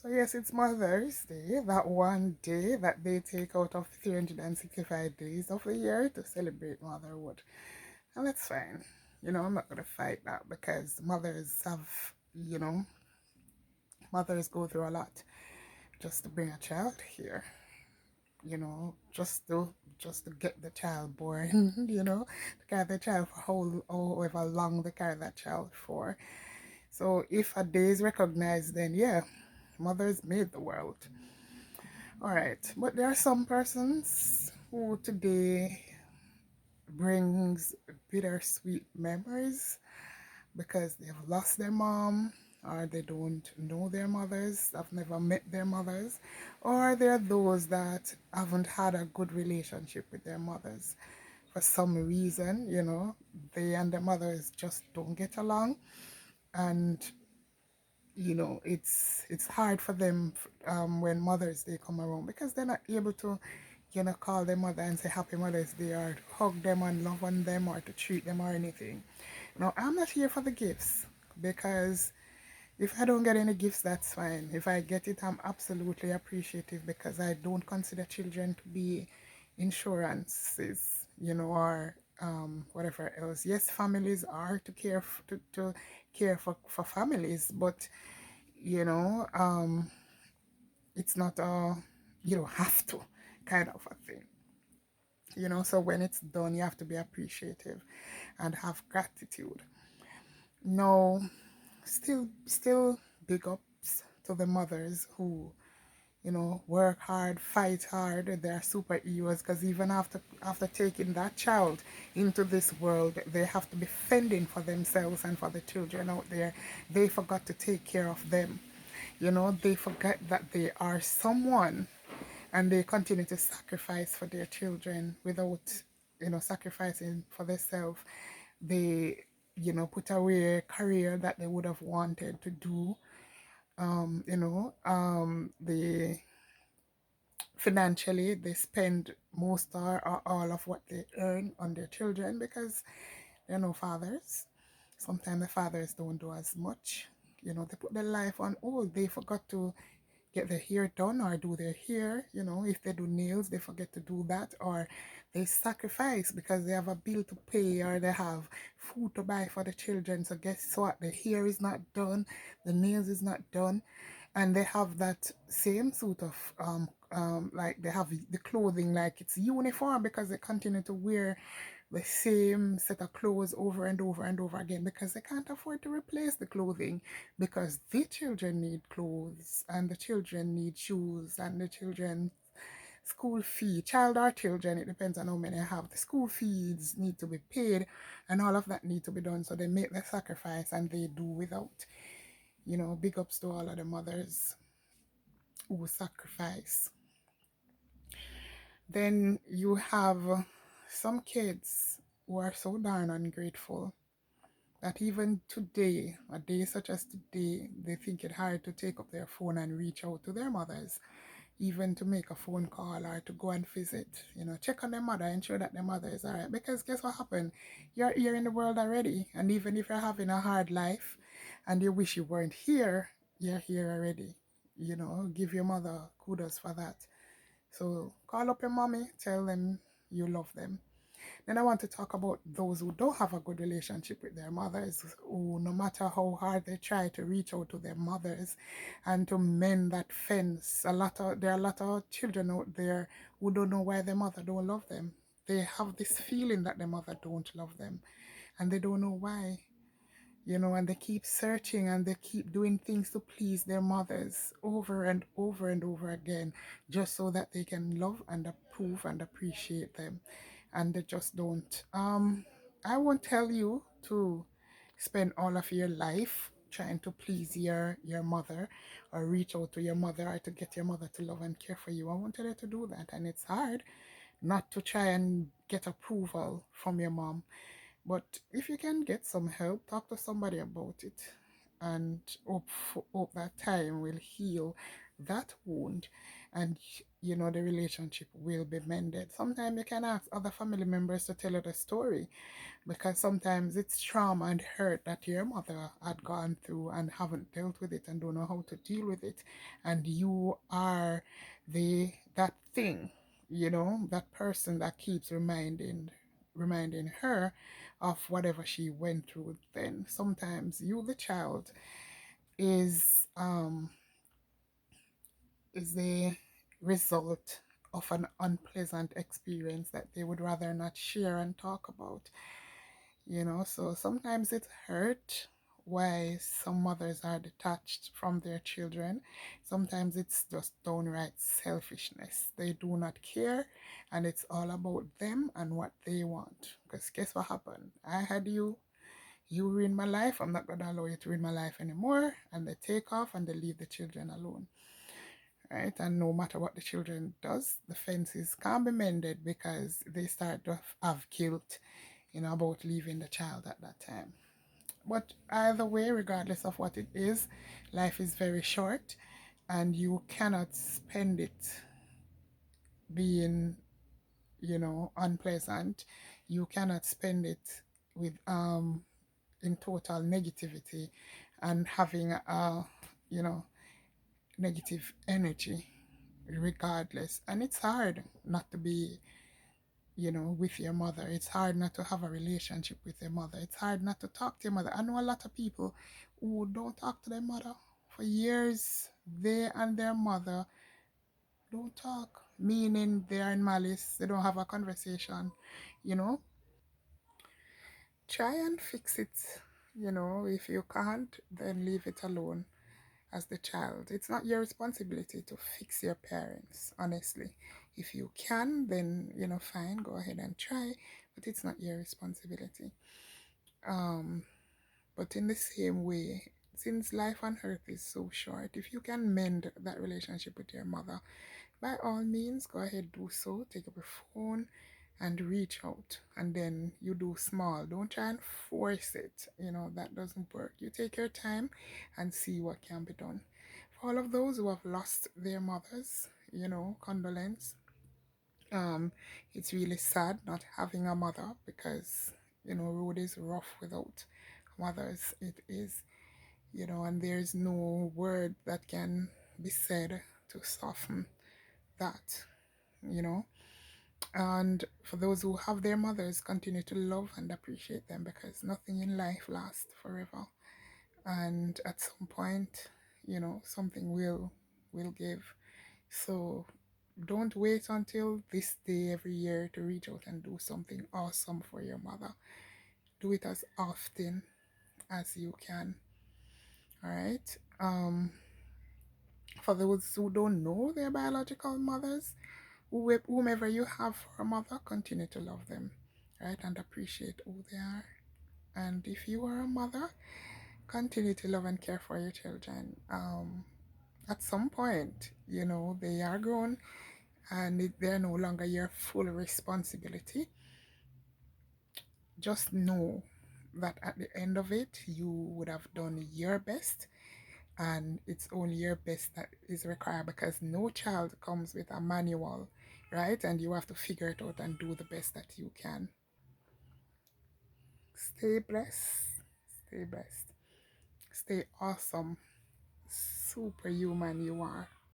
So yes, it's Mother's Day, that one day that they take out of 365 days of the year to celebrate motherhood. And that's fine. I'm not going to fight that because mothers go through a lot just to bring a child here, just to get the child born, to carry the child for however long they carry that child for. So if a day is recognized, then yeah, mothers made the world. All right, but there are some persons who today brings bittersweet memories because they've lost their mom, or they don't know their mothers, have never met their mothers, or there are those that haven't had a good relationship with their mothers. For some reason, they and their mothers just don't get along, and it's hard for them when Mother's Day come around because they're not able to call their mother and say Happy Mother's Day, or hug them and love on them, or to treat them or anything. No, I'm not here for the gifts because if I don't get any gifts, that's fine. If I get it, I'm absolutely appreciative because I don't consider children to be insurances, or whatever else. Yes, families are to care for families, but you know, it's not a you don't have to kind of a thing. So when it's done, you have to be appreciative and have gratitude. No, still big ups to the mothers who work hard, fight hard. They're superheroes because even after taking that child into this world, they have to be fending for themselves and for the children out there. They forgot to take care of them. They forget that they are someone, and they continue to sacrifice for their children without sacrificing for themselves. They put away a career that they would have wanted to do. They financially they spend most or all of what they earn on their children because they're no fathers. Sometimes the fathers don't do as much. They put their life on hold. They forgot to get their hair done or do their hair. If they do nails, they forget to do that, or they sacrifice because they have a bill to pay or they have food to buy for the children. So guess what? The hair is not done, the nails is not done, and they have that same suit of like they have the clothing like it's uniform because they continue to wear the same set of clothes over and over and over again because they can't afford to replace the clothing, because the children need clothes and the children need shoes and the children school fee, child or children, it depends on how many I have. The school fees need to be paid and all of that need to be done. So they make the sacrifice and they do without. Big ups to all of the mothers who sacrifice. Then you have some kids who are so darn ungrateful that even today, a day such as today, they think it hard to take up their phone and reach out to their mothers, even to make a phone call or to go and visit, check on their mother, ensure that their mother is all right. Because guess what happened? You're here in the world already. And even if you're having a hard life and you wish you weren't here, you're here already. Give your mother kudos for that. So call up your mommy, tell them you love them. Then I want to talk about those who don't have a good relationship with their mothers, who no matter how hard they try to reach out to their mothers and to mend that fence, there are a lot of children out there who don't know why their mother don't love them. They have this feeling that their mother don't love them and they don't know why. And they keep searching and they keep doing things to please their mothers over and over and over again, just so that they can love and approve and appreciate them. And they just don't. I won't tell you to spend all of your life trying to please your mother or reach out to your mother or to get your mother to love and care for you. I won't tell you to do that. And it's hard not to try and get approval from your mom, but if you can get some help, talk to somebody about it, and hope that time will heal that wound, and the relationship will be mended. Sometimes you can ask other family members to tell you the story, because sometimes it's trauma and hurt that your mother had gone through and haven't dealt with it and don't know how to deal with it, and you are that thing, that person that keeps reminding her of whatever she went through. Then sometimes you, the child, is the result of an unpleasant experience that they would rather not share and talk about. So sometimes it hurt why some mothers are detached from their children. Sometimes it's just downright selfishness. They do not care, and it's all about them and what they want. Because guess what happened? I had you ruin my life. I'm not going to allow you to ruin my life anymore. And they take off and they leave the children alone. Right? And no matter what the children does, the fences can't be mended because they start to have guilt, about leaving the child at that time. But either way, regardless of what it is, life is very short, and you cannot spend it being, unpleasant. You cannot spend it with in total negativity and having you know negative energy regardless. And it's hard not to be, with your mother. It's hard not to have a relationship with your mother. It's hard not to talk to your mother. I know a lot of people who don't talk to their mother for years. They and their mother don't talk, meaning they are in malice. They don't have a conversation, you know. Try and fix it. If you can't, then leave it alone as the child. It's not your responsibility to fix your parents, honestly. If you can, then, fine, go ahead and try, but it's not your responsibility. Um, but in the same way, since life on earth is so short, if you can mend that relationship with your mother, by all means, go ahead, do so. Take up your phone and reach out. And then you do small. Don't try and force it. That doesn't work. You take your time and see what can be done. For all of those who have lost their mothers, condolence. Um, it's really sad not having a mother because, road is rough without mothers. It is, and there's no word that can be said to soften that, you know. And for those who have their mothers, continue to love and appreciate them because nothing in life lasts forever. And at some point, something will give. So don't wait until this day every year to reach out and do something awesome for your mother. Do it as often as you can. All right. For those who don't know their biological mothers, whomever you have for a mother, continue to love them, right, and appreciate who they are. And if you are a mother, continue to love and care for your children. At some point, they are grown and they're no longer your full responsibility. Just know that at the end of it, you would have done your best, and it's only your best that is required because no child comes with a manual, right? And you have to figure it out and do the best that you can. Stay blessed, stay blessed, stay awesome, superhuman you are.